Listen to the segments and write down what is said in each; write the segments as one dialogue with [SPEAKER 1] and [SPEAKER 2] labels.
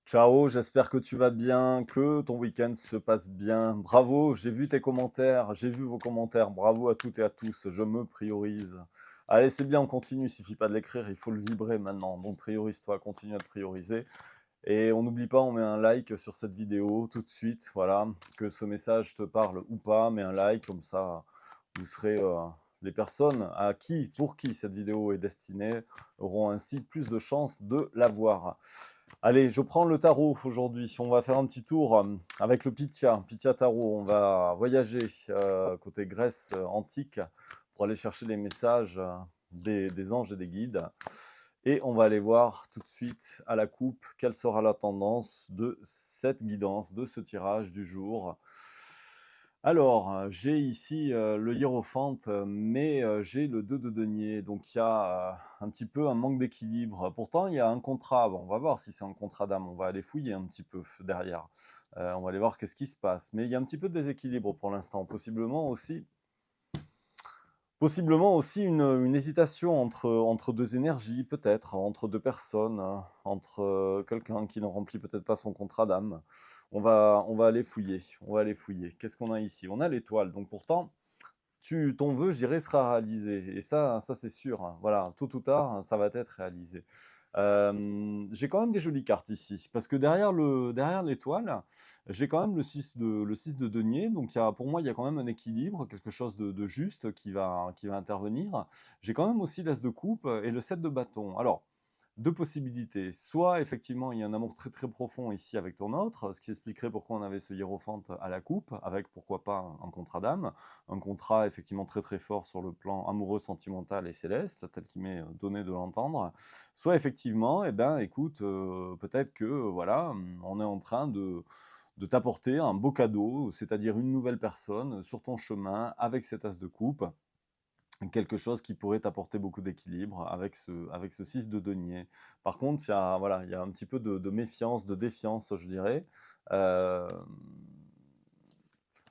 [SPEAKER 1] Ciao, j'espère que tu vas bien, que ton week-end se passe bien. Bravo, j'ai vu tes commentaires, j'ai vu vos commentaires. Bravo à toutes et à tous, je me priorise. Allez, c'est bien, on continue, il suffit pas de l'écrire, il faut le vibrer maintenant. Donc priorise-toi, continue à te prioriser. Et on n'oublie pas, on met un like sur cette vidéo tout de suite, voilà, que ce message te parle ou pas, mets un like, comme ça, vous serez, les personnes pour qui cette vidéo est destinée auront ainsi plus de chances de la voir. Allez, je prends le tarot aujourd'hui. On va faire un petit tour avec le Pythia Tarot. On va voyager côté Grèce antique pour aller chercher les messages des anges et des guides. Et on va aller voir tout de suite à la coupe quelle sera la tendance de cette guidance, de ce tirage du jour. Alors, j'ai ici le hiérophante, mais j'ai le 2 de denier, donc il y a un petit peu un manque d'équilibre. Pourtant, il y a un contrat. Bon, on va voir si c'est un contrat d'âme. On va aller fouiller un petit peu derrière. On va aller voir qu'est-ce qui se passe. Mais il y a un petit peu de déséquilibre pour l'instant. Possiblement aussi une hésitation entre deux énergies, peut-être, entre deux personnes, entre quelqu'un qui ne remplit peut-être pas son contrat d'âme. On va aller fouiller. On va aller fouiller. Qu'est-ce qu'on a ici? On a l'étoile. Donc pourtant, ton vœu, je dirais, sera réalisé. Et ça c'est sûr, hein. Voilà, tôt ou tard, ça va être réalisé. J'ai quand même des jolies cartes ici, parce que derrière l'étoile, j'ai quand même le 6 de denier, donc pour moi, il y a quand même un équilibre, quelque chose de juste qui va intervenir. J'ai quand même aussi l'as de coupe et le 7 de bâton. Alors, deux possibilités. Soit, effectivement, il y a un amour très très profond ici avec ton autre, ce qui expliquerait pourquoi on avait ce hiérophante à la coupe, avec pourquoi pas un contrat d'âme, un contrat effectivement très très fort sur le plan amoureux, sentimental et céleste, tel qu'il m'est donné de l'entendre. Soit effectivement, eh ben, écoute, peut-être que voilà, on est en train de t'apporter un beau cadeau, c'est-à-dire une nouvelle personne sur ton chemin avec cet as de coupe, quelque chose qui pourrait t'apporter beaucoup d'équilibre avec ce 6 de denier. Par contre, voilà, il y a un petit peu de méfiance, de défiance, je dirais. Euh,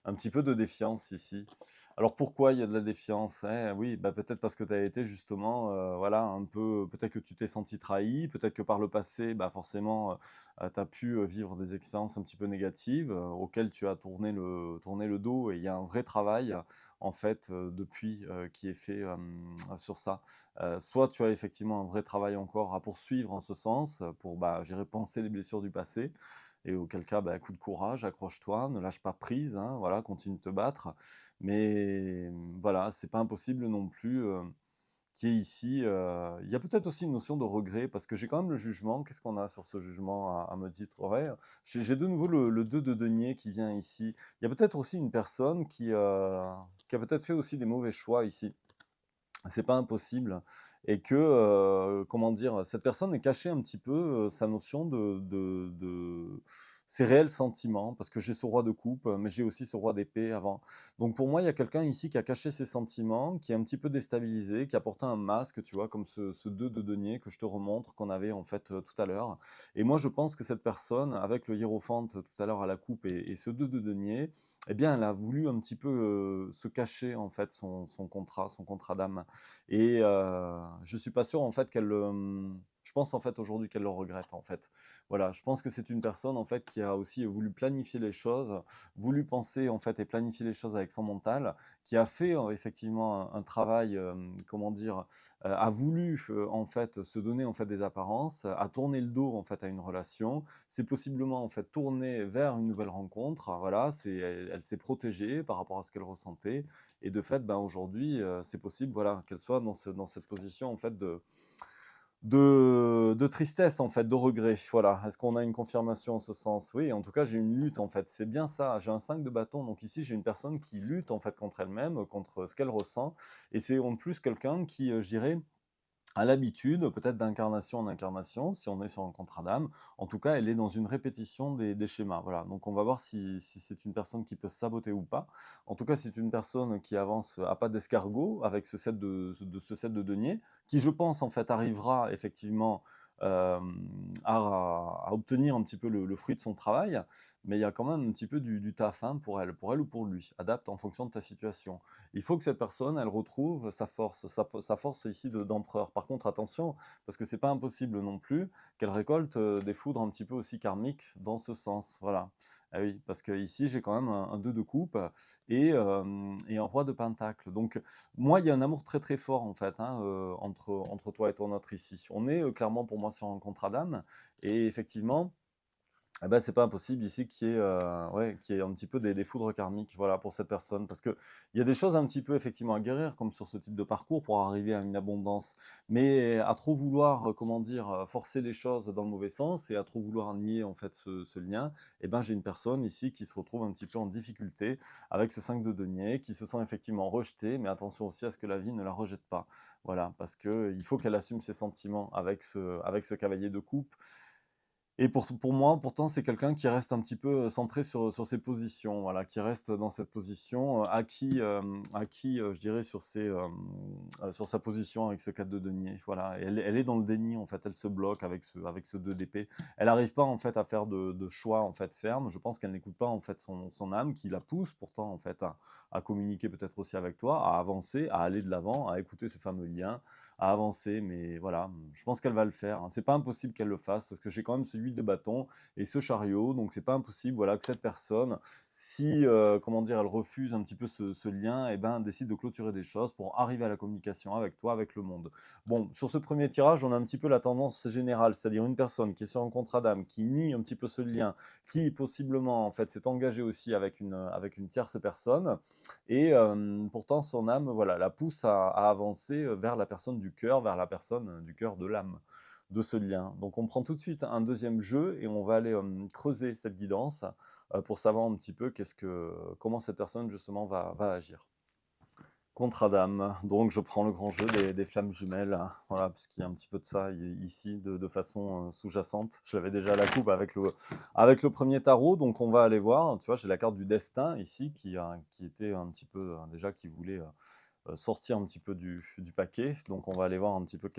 [SPEAKER 1] un petit peu de défiance ici. Alors pourquoi il y a de la défiance? Oui, bah, peut-être parce que tu as été justement, voilà, un peu, peut-être que tu t'es senti trahi, peut-être que par le passé, bah, forcément, tu as pu vivre des expériences un petit peu négatives auxquelles tu as tourné le dos, et il y a un vrai travail en fait depuis qui est fait sur ça. Soit tu as effectivement un vrai travail encore à poursuivre en ce sens pour, bah, j'irais, penser les blessures du passé, et auquel cas, bah, coup de courage, accroche-toi, ne lâche pas prise, hein, voilà, continue de te battre. Mais voilà, c'est pas impossible non plus qu'il y ait ici. Il y a peut-être aussi une notion de regret, parce que j'ai quand même le jugement. Qu'est-ce qu'on a sur ce jugement à me dire? Ouais, j'ai de nouveau le 2 de denier qui vient ici. Il y a peut-être aussi une personne qui a peut-être fait aussi des mauvais choix ici. C'est pas impossible, et que, comment dire? Cette personne est cachée un petit peu, sa notion de ses réels sentiments, parce que j'ai ce roi de coupe, mais j'ai aussi ce roi d'épée avant. Donc pour moi, il y a quelqu'un ici qui a caché ses sentiments, qui est un petit peu déstabilisé, qui a porté un masque, tu vois? Comme ce 2 de denier que je te remontre, qu'on avait en fait, tout à l'heure. Et moi, je pense que cette personne, avec le hiérophante tout à l'heure à la coupe et ce 2 de denier, eh bien, elle a voulu un petit peu, se cacher en fait son contrat d'âme. Et je suis pas sûr en fait je pense en fait aujourd'hui qu'elle le regrette en fait. Voilà, je pense que c'est une personne en fait qui a aussi voulu planifier les choses, voulu penser en fait et planifier les choses avec son mental, qui a fait effectivement un travail, comment dire, a voulu en fait se donner en fait des apparences, a tourné le dos en fait à une relation, c'est possiblement en fait tourné vers une nouvelle rencontre. Voilà, elle s'est protégée par rapport à ce qu'elle ressentait, et de fait, ben, aujourd'hui, c'est possible, voilà, qu'elle soit dans cette position en fait de tristesse, en fait, de regret. Voilà. Est-ce qu'on a une confirmation en ce sens? Oui, en tout cas, j'ai une lutte, en fait. C'est bien ça. J'ai un 5 de bâton. Donc ici, j'ai une personne qui lutte, en fait, contre elle-même, contre ce qu'elle ressent. Et c'est en plus quelqu'un qui, je dirais, à l'habitude, peut-être d'incarnation en incarnation, si on est sur un contrat d'âme. En tout cas, elle est dans une répétition des schémas. Voilà. Donc, on va voir si c'est une personne qui peut se saboter ou pas. En tout cas, c'est une personne qui avance à pas d'escargot avec ce 7 de denier, qui, je pense, en fait, arrivera effectivement euh, à obtenir un petit peu le fruit de son travail. Mais il y a quand même un petit peu du taf, hein, pour elle ou pour lui. Adapte en fonction de ta situation. Il faut que cette personne, elle retrouve sa force ici d'empereur. Par contre, attention, parce que c'est pas impossible non plus qu'elle récolte des foudres un petit peu aussi karmiques dans ce sens. Voilà. Ah oui, parce que ici j'ai quand même un 2 de coupe et un roi de pentacle. Donc moi, il y a un amour très très fort en fait hein, entre toi et ton autre ici. On est clairement pour moi sur un contrat d'âme et effectivement, ah bah, c'est pas impossible ici qu'il y ait un petit peu des foudres karmiques, voilà, pour cette personne. Parce qu'il y a des choses un petit peu effectivement à guérir, comme sur ce type de parcours, pour arriver à une abondance. Mais à trop vouloir, comment dire, forcer les choses dans le mauvais sens et à trop vouloir nier en fait ce lien, eh ben, j'ai une personne ici qui se retrouve un petit peu en difficulté avec ce 5 de denier, qui se sent effectivement rejetée, mais attention aussi à ce que la vie ne la rejette pas. Voilà, parce qu'il faut qu'elle assume ses sentiments avec ce cavalier de coupe et pour moi, pourtant, c'est quelqu'un qui reste un petit peu centré sur ses positions, voilà, qui reste dans cette position, je dirais sur sa position avec ce 4 de denier, voilà. Et elle est dans le déni, en fait, elle se bloque avec ce 2 d'épée. Elle n'arrive pas, en fait, à faire de choix, en fait, fermes. Je pense qu'elle n'écoute pas, en fait, son âme qui la pousse pourtant, en fait, à communiquer peut-être aussi avec toi, à avancer, à aller de l'avant, à écouter ce fameux lien, à avancer, mais voilà, je pense qu'elle va le faire, hein. C'est pas impossible qu'elle le fasse parce que j'ai quand même ce 8 de bâton et ce chariot, donc c'est pas impossible, voilà, que cette personne, si, comment dire, elle refuse un petit peu ce lien, et ben, décide de clôturer des choses pour arriver à la communication avec toi, avec le monde. Bon, sur ce premier tirage, on a un petit peu la tendance générale, c'est-à-dire une personne qui est sur un contrat d'âme, qui nie un petit peu ce lien, qui possiblement, en fait, s'est engagée aussi avec une tierce personne, et pourtant, son âme, voilà, la pousse à avancer vers la personne du cœur, vers la personne du cœur de l'âme, de ce lien. Donc, on prend tout de suite un deuxième jeu et on va aller creuser cette guidance pour savoir un petit peu comment cette personne, justement, va agir. Contrat d'âme. Donc, je prends le grand jeu des flammes jumelles, hein, voilà, parce qu'il y a un petit peu de ça ici, de façon sous-jacente. J'avais déjà la coupe avec le premier tarot, donc on va aller voir. Tu vois, j'ai la carte du destin ici qui était un petit peu, déjà, qui voulait sortir un petit peu du paquet. Donc, on va aller voir un petit peu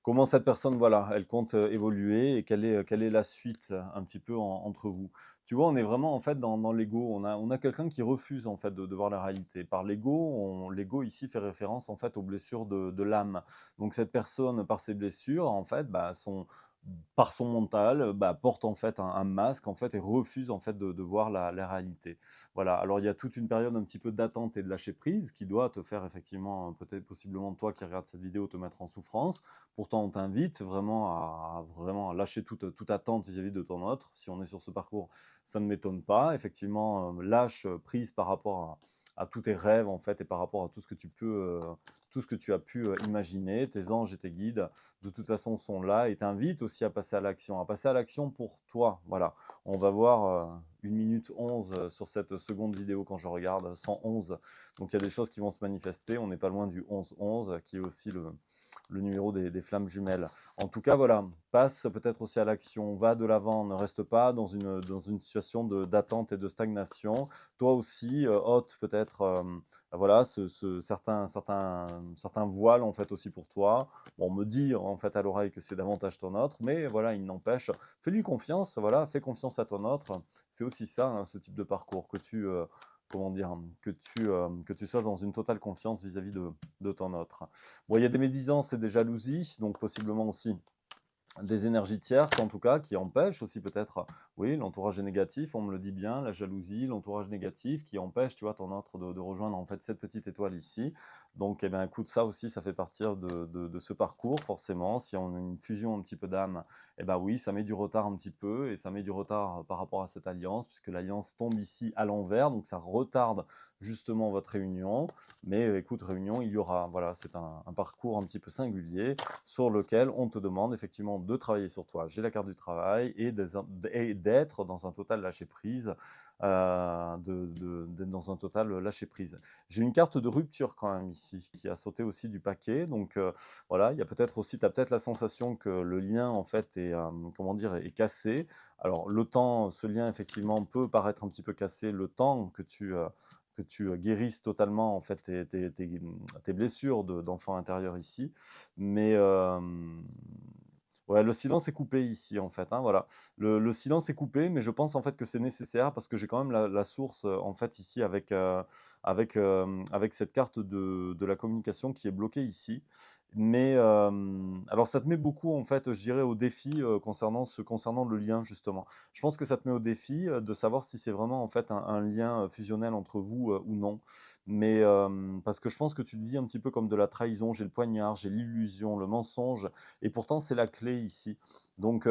[SPEAKER 1] comment cette personne, voilà, elle compte évoluer et quelle est la suite un petit peu entre vous. Tu vois, on est vraiment en fait dans l'ego. On a quelqu'un qui refuse en fait de voir la réalité. Par l'ego, l'ego ici fait référence en fait aux blessures de l'âme. Donc cette personne, par ses blessures, en fait, par son mental, porte en fait un masque en fait et refuse en fait de voir la réalité. Voilà. Alors il y a toute une période un petit peu d'attente et de lâcher prise qui doit te faire effectivement, peut-être possiblement toi qui regardes cette vidéo, te mettre en souffrance. Pourtant, on t'invite vraiment à lâcher toute attente vis-à-vis de ton autre. Si on est sur ce parcours, ça ne m'étonne pas. Effectivement, lâche prise par rapport à tous tes rêves en fait et par rapport à tout ce que tout ce que tu as pu imaginer. Tes anges et tes guides, de toute façon, sont là et t'invitent aussi à passer à l'action pour toi. Voilà. On va voir 1 minute 11 sur cette seconde vidéo quand je regarde, 111. Donc il y a des choses qui vont se manifester. On n'est pas loin du 11-11 qui est aussi le numéro des flammes jumelles. En tout cas, voilà, passe peut-être aussi à l'action, va de l'avant, ne reste pas dans une situation d'attente et de stagnation. Toi aussi, ôte peut-être voilà, certains voiles en fait aussi pour toi. Bon, on me dit en fait à l'oreille que c'est davantage ton autre, mais voilà, il n'empêche, fais-lui confiance, voilà, fais confiance à ton autre. C'est aussi ça, hein, ce type de parcours, comment dire, que tu sois dans une totale confiance vis-à-vis de ton autre. Bon, il y a des médisances et des jalousies, donc possiblement aussi des énergies tierces en tout cas qui empêchent aussi peut-être, oui, l'entourage est négatif, on me le dit bien, la jalousie, l'entourage négatif qui empêche, tu vois, ton autre de rejoindre en fait cette petite étoile ici. Donc, eh bien, écoute, ça aussi, ça fait partir de ce parcours forcément. Si on a une fusion un petit peu d'âme, eh ben oui, ça met du retard un petit peu et ça met du retard par rapport à cette alliance puisque l'alliance tombe ici à l'envers, donc ça retarde justement votre réunion. Mais écoute, réunion, il y aura, voilà, c'est un parcours un petit peu singulier sur lequel on te demande effectivement de travailler sur toi. J'ai la carte du travail et d'être dans un total lâcher prise. D'être dans un total lâcher prise. J'ai une carte de rupture quand même ici qui a sauté aussi du paquet. Donc voilà, il y a peut-être aussi, tu as peut-être la sensation que le lien en fait est, comment dire, est cassé. Alors le temps, ce lien effectivement peut paraître un petit peu cassé le temps que tu guérisses totalement en fait tes blessures d'enfant intérieur ici. Mais ouais, le silence est coupé ici en fait, hein, voilà. Le silence est coupé, mais je pense en fait que c'est nécessaire parce que j'ai quand même la source en fait ici avec cette carte de la communication qui est bloquée ici. Mais alors ça te met beaucoup en fait, je dirais au défi, concernant le lien justement. Je pense que ça te met au défi, de savoir si c'est vraiment en fait un lien, fusionnel entre vous, ou non. Mais parce que je pense que tu te vis un petit peu comme de la trahison. J'ai le poignard, j'ai l'illusion, le mensonge et pourtant c'est la clé ici. Donc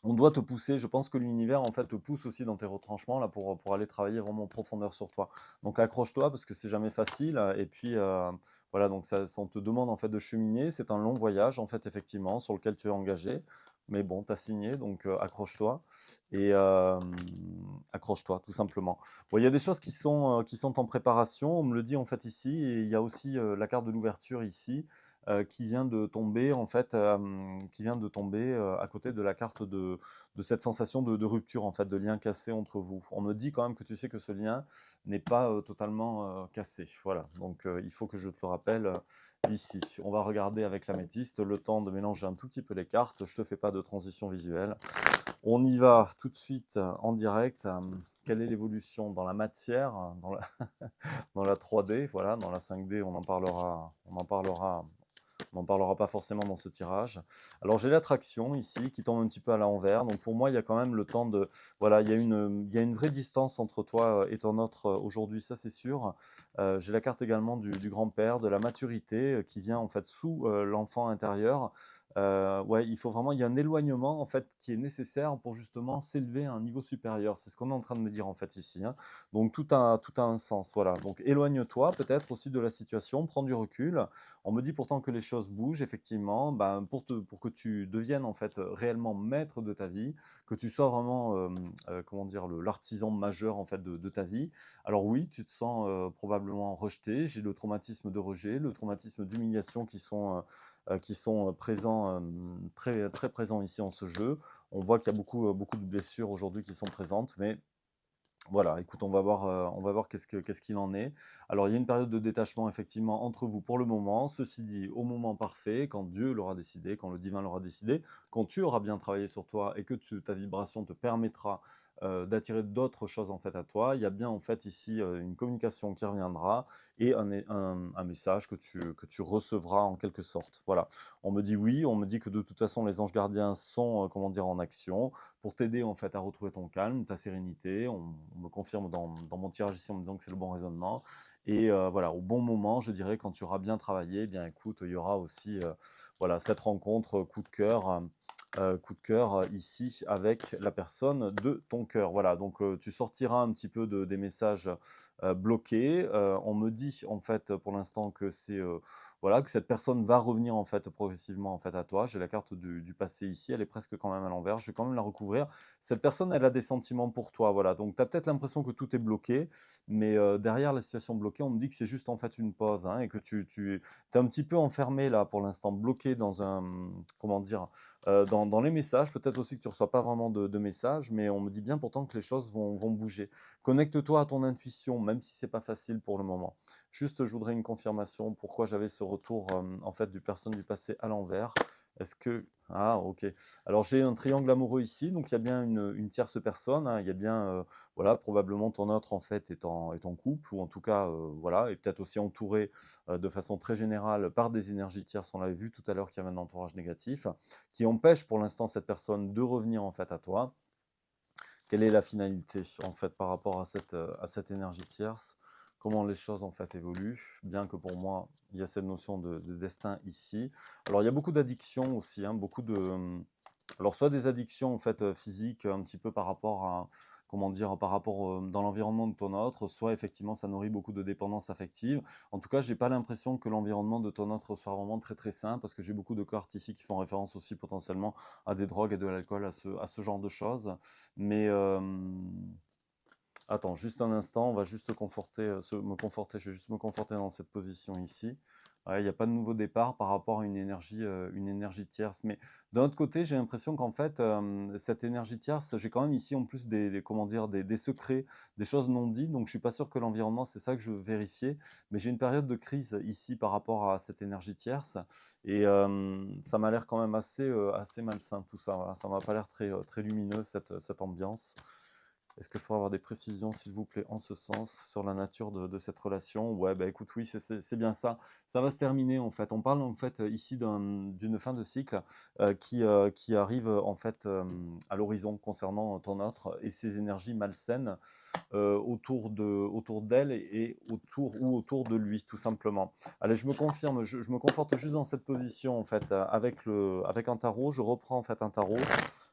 [SPEAKER 1] on doit te pousser, je pense que l'univers en fait te pousse aussi dans tes retranchements là pour aller travailler vraiment en profondeur sur toi. Donc accroche-toi parce que c'est jamais facile et puis, voilà donc ça on te demande en fait de cheminer. C'est un long voyage en fait effectivement sur lequel tu es engagé. Mais bon, tu as signé donc, accroche-toi et accroche-toi tout simplement. Bon, il y a des choses qui sont en préparation, on me le dit en fait ici et il y a aussi, la carte de l'ouverture ici qui vient de tomber en fait, qui vient de tomber à côté de la carte de cette sensation de rupture en fait, de lien cassé entre vous. On me dit quand même que tu sais que ce lien n'est pas totalement cassé. Voilà, donc il faut que je te le rappelle ici. On va regarder avec l'améthyste le temps de mélanger un tout petit peu les cartes. Je te fais pas de transition visuelle. On y va tout de suite en direct. Quelle est l'évolution dans la matière, dans la 3D, voilà, dans la 5D, on n'en parlera pas forcément dans ce tirage. Alors j'ai l'attraction ici qui tombe un petit peu à l'envers. Donc pour moi, il y a quand même le temps de... Voilà, il y a une vraie distance entre toi et ton autre aujourd'hui, ça c'est sûr. J'ai la carte également du grand-père, de la maturité qui vient en fait sous l'enfant intérieur. Ouais, il faut vraiment, il y a un éloignement en fait qui est nécessaire pour justement s'élever à un niveau supérieur. C'est ce qu'on est en train de me dire en fait ici, hein. Donc tout a un sens, voilà. Donc éloigne-toi peut-être aussi de la situation, prends du recul. On me dit pourtant que les choses bougent, effectivement, ben, pour que tu deviennes en fait réellement maître de ta vie, que tu sois vraiment, comment dire, l'artisan majeur en fait de ta vie. Alors oui, tu te sens probablement rejeté. J'ai le traumatisme de rejet, le traumatisme d'humiliation qui sont présents, très, très présents ici en ce jeu. On voit qu'il y a beaucoup, beaucoup de blessures aujourd'hui qui sont présentes, mais voilà, écoute, on va voir qu'est-ce qu'il en est. Alors, il y a une période de détachement effectivement entre vous pour le moment. Ceci dit, au moment parfait, quand Dieu l'aura décidé, quand le divin l'aura décidé, quand tu auras bien travaillé sur toi et que ta vibration te permettra d'attirer d'autres choses en fait à toi, il y a bien en fait ici une communication qui reviendra et un message que tu recevras en quelque sorte. Voilà. On me dit oui, on me dit que de toute façon les anges gardiens sont, comment dire, en action pour t'aider en fait à retrouver ton calme, ta sérénité. On me confirme dans mon tirage ici en me disant que c'est le bon raisonnement. Et voilà, au bon moment, je dirais, quand tu auras bien travaillé, eh bien écoute, il y aura aussi voilà, cette rencontre coup de cœur ici avec la personne de ton cœur. Voilà, donc tu sortiras un petit peu des messages bloqués. On me dit en fait pour l'instant que c'est voilà, que cette personne va revenir en fait progressivement en fait à toi. J'ai la carte du passé ici, elle est presque quand même à l'envers. Je vais quand même la recouvrir. Cette personne, elle a des sentiments pour toi, voilà. Donc tu as peut-être l'impression que tout est bloqué, mais derrière la situation bloquée, on me dit que c'est juste en fait une pause, hein, et que tu es un petit peu enfermé là pour l'instant, bloqué dans un, comment dire, dans les messages. Peut-être aussi que tu ne reçois pas vraiment de messages, mais on me dit bien pourtant que les choses vont bouger. Connecte-toi à ton intuition, même si c'est pas facile pour le moment. Juste, je voudrais une confirmation pourquoi j'avais ce retour en fait du personne du passé à l'envers. Est-ce que... Ah, ok. Alors j'ai un triangle amoureux ici, donc il y a bien une tierce personne, hein. Il y a bien, voilà, probablement ton autre en fait est en couple, ou en tout cas, voilà, et peut-être aussi entouré de façon très générale par des énergies tierces. On l'avait vu tout à l'heure qu'il y avait un entourage négatif qui empêche pour l'instant cette personne de revenir en fait à toi. Quelle est la finalité en fait par rapport à cette énergie tierce? Comment les choses en fait évoluent? Bien que pour moi, il y a cette notion de destin ici. Alors il y a beaucoup d'addictions aussi, hein, beaucoup de, alors soit des addictions en fait physiques un petit peu par rapport à, comment dire, par rapport dans l'environnement de ton autre, soit effectivement ça nourrit beaucoup de dépendance affective. En tout cas, j'ai pas l'impression que l'environnement de ton autre soit vraiment très très sain parce que j'ai beaucoup de cartes ici qui font référence aussi potentiellement à des drogues et de l'alcool, à ce genre de choses. Mais attends, juste un instant, on va juste me conforter, je vais juste me conforter dans cette position ici. Ouais, il n'y a pas de nouveau départ par rapport à une énergie tierce. Mais d'un autre côté, j'ai l'impression qu'en fait, cette énergie tierce, j'ai quand même ici en plus comment dire, des secrets, des choses non dites. Donc, je suis pas sûr que l'environnement, c'est ça que je veux vérifier. Mais j'ai une période de crise ici par rapport à cette énergie tierce. Et ça m'a l'air quand même assez malsain tout ça. Voilà. Ça m'a pas l'air très lumineux, cette ambiance. Est-ce que je pourrais avoir des précisions, s'il vous plaît, en ce sens, sur la nature de cette relation? Ouais, bah écoute, oui, c'est bien ça. Ça va se terminer, en fait. On parle, en fait, ici d'une fin de cycle qui arrive, en fait, à l'horizon concernant ton autre et ses énergies malsaines autour d'elle et autour de lui, tout simplement. Allez, je me confirme, je me conforte juste dans cette position, en fait, avec un tarot. Je reprends, en fait, un tarot,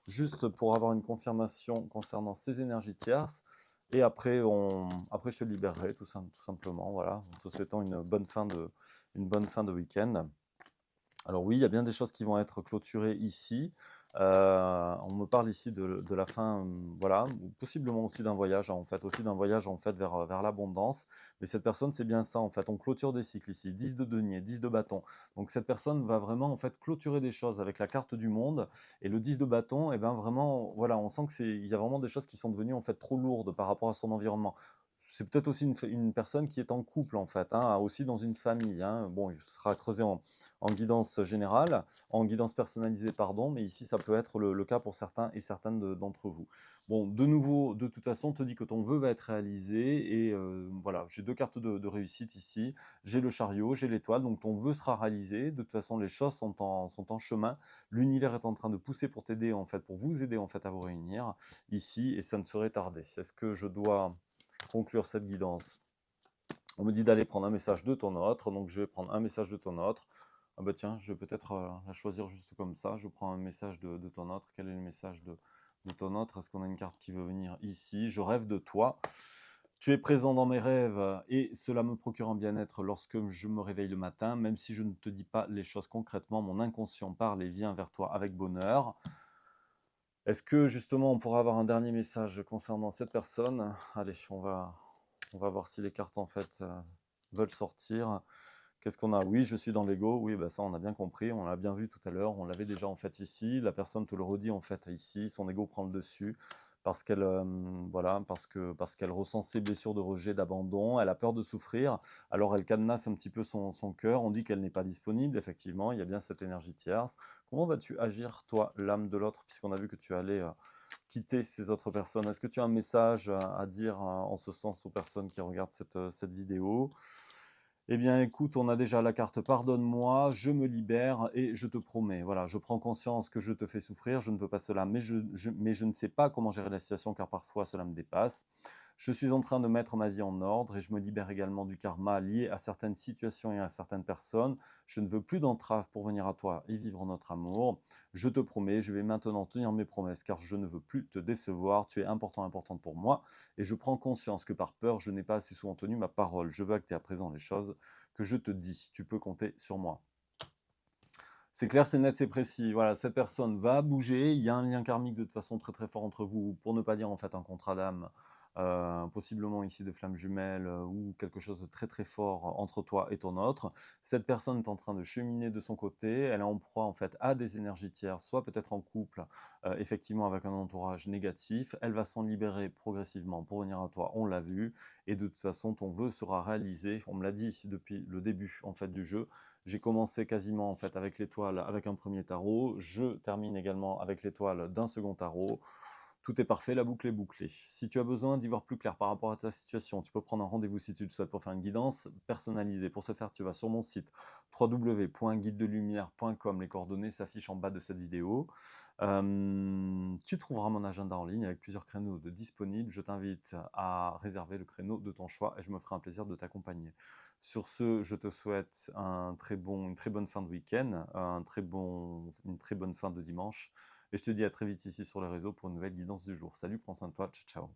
[SPEAKER 1] juste pour avoir une confirmation concernant ces énergies tierces. Et après, après je te libérerai, tout simplement, voilà, en te souhaitant une bonne fin de week-end. Alors oui, il y a bien des choses qui vont être clôturées ici. On me parle ici de la fin, voilà, ou possiblement aussi d'un voyage, en fait, vers l'abondance. Mais cette personne, c'est bien ça, en fait. On clôture des cycles ici, 10 de denier, 10 de bâton. Donc cette personne va vraiment, en fait, clôturer des choses avec la carte du monde. Et le 10 de bâton, eh ben vraiment, voilà, on sent il y a vraiment des choses qui sont devenues, en fait, trop lourdes par rapport à son environnement. C'est peut-être aussi une personne qui est en couple, en fait, hein, aussi dans une famille, hein. Bon, il sera creusé en guidance générale, en guidance personnalisée, pardon, mais ici, ça peut être le cas pour certains et certaines d'entre vous. Bon, de nouveau, de toute façon, on te dit que ton vœu va être réalisé et voilà, j'ai deux cartes de réussite ici. J'ai le chariot, j'ai l'étoile, donc ton vœu sera réalisé. De toute façon, les choses sont en chemin. L'univers est en train de pousser pour t'aider, en fait, pour vous aider, en fait, à vous réunir ici et ça ne saurait tarder. Est-ce que je dois conclure cette guidance? On me dit d'aller prendre un message de ton autre, donc je vais prendre un message de ton autre. Ah bah tiens, je vais peut-être la choisir juste comme ça. Je prends un message de ton autre. Quel est le message de ton autre? Est-ce qu'on a une carte qui veut venir ici? Je rêve de toi. Tu es présent dans mes rêves et cela me procure un bien-être lorsque je me réveille le matin. Même si je ne te dis pas les choses concrètement, mon inconscient parle et vient vers toi avec bonheur. Est-ce que justement on pourra avoir un dernier message concernant cette personne? Allez, on va voir si les cartes en fait veulent sortir. Qu'est-ce qu'on a? Oui, je suis dans l'ego. Oui, bah ça, on a bien compris. On l'a bien vu tout à l'heure. On l'avait déjà en fait ici. La personne te le redit en fait ici. Son ego prend le dessus parce qu'elle voilà, parce qu'elle ressent ses blessures de rejet, d'abandon. Elle a peur de souffrir. Alors elle cadenasse un petit peu son cœur. On dit qu'elle n'est pas disponible. Effectivement, il y a bien cette énergie tierce. Comment vas-tu agir, toi, l'âme de l'autre, puisqu'on a vu que tu allais quitter ces autres personnes? Est-ce que tu as un message à dire en ce sens aux personnes qui regardent cette vidéo? Eh bien, écoute, on a déjà la carte pardonne-moi, je me libère et je te promets. Voilà, je prends conscience que je te fais souffrir, je ne veux pas cela, mais je ne sais pas comment gérer la situation car parfois cela me dépasse. Je suis en train de mettre ma vie en ordre et je me libère également du karma lié à certaines situations et à certaines personnes. Je ne veux plus d'entraves pour venir à toi et vivre notre amour. Je te promets, je vais maintenant tenir mes promesses car je ne veux plus te décevoir. Tu es importante pour moi et je prends conscience que par peur, je n'ai pas assez souvent tenu ma parole. Je veux acter à présent les choses que je te dis. Tu peux compter sur moi. C'est clair, c'est net, c'est précis. Voilà, cette personne va bouger. Il y a un lien karmique de toute façon très très fort entre vous, pour ne pas dire en fait un contrat d'âme, possiblement ici de flammes jumelles ou quelque chose de très très fort entre toi et ton autre. Cette personne est en train de cheminer de son côté. Elle est en proie en fait à des énergies tierces, soit peut-être en couple, effectivement avec un entourage négatif. Elle va s'en libérer progressivement pour venir à toi. On l'a vu. Et de toute façon, ton vœu sera réalisé. On me l'a dit depuis le début en fait du jeu. J'ai commencé quasiment en fait avec l'étoile, avec un premier tarot. Je termine également avec l'étoile d'un second tarot. Tout est parfait, la boucle est bouclée. Si tu as besoin d'y voir plus clair par rapport à ta situation, tu peux prendre un rendez-vous si tu le souhaites pour faire une guidance personnalisée. Pour ce faire, tu vas sur mon site www.guidedelumière.com. Les coordonnées s'affichent en bas de cette vidéo. Tu trouveras mon agenda en ligne avec plusieurs créneaux de disponibles. Je t'invite à réserver le créneau de ton choix et je me ferai un plaisir de t'accompagner. Sur ce, je te souhaite une très bonne fin de week-end, une très bonne fin de dimanche. Et je te dis à très vite ici sur les réseaux pour une nouvelle guidance du jour. Salut, prends soin de toi, ciao ciao.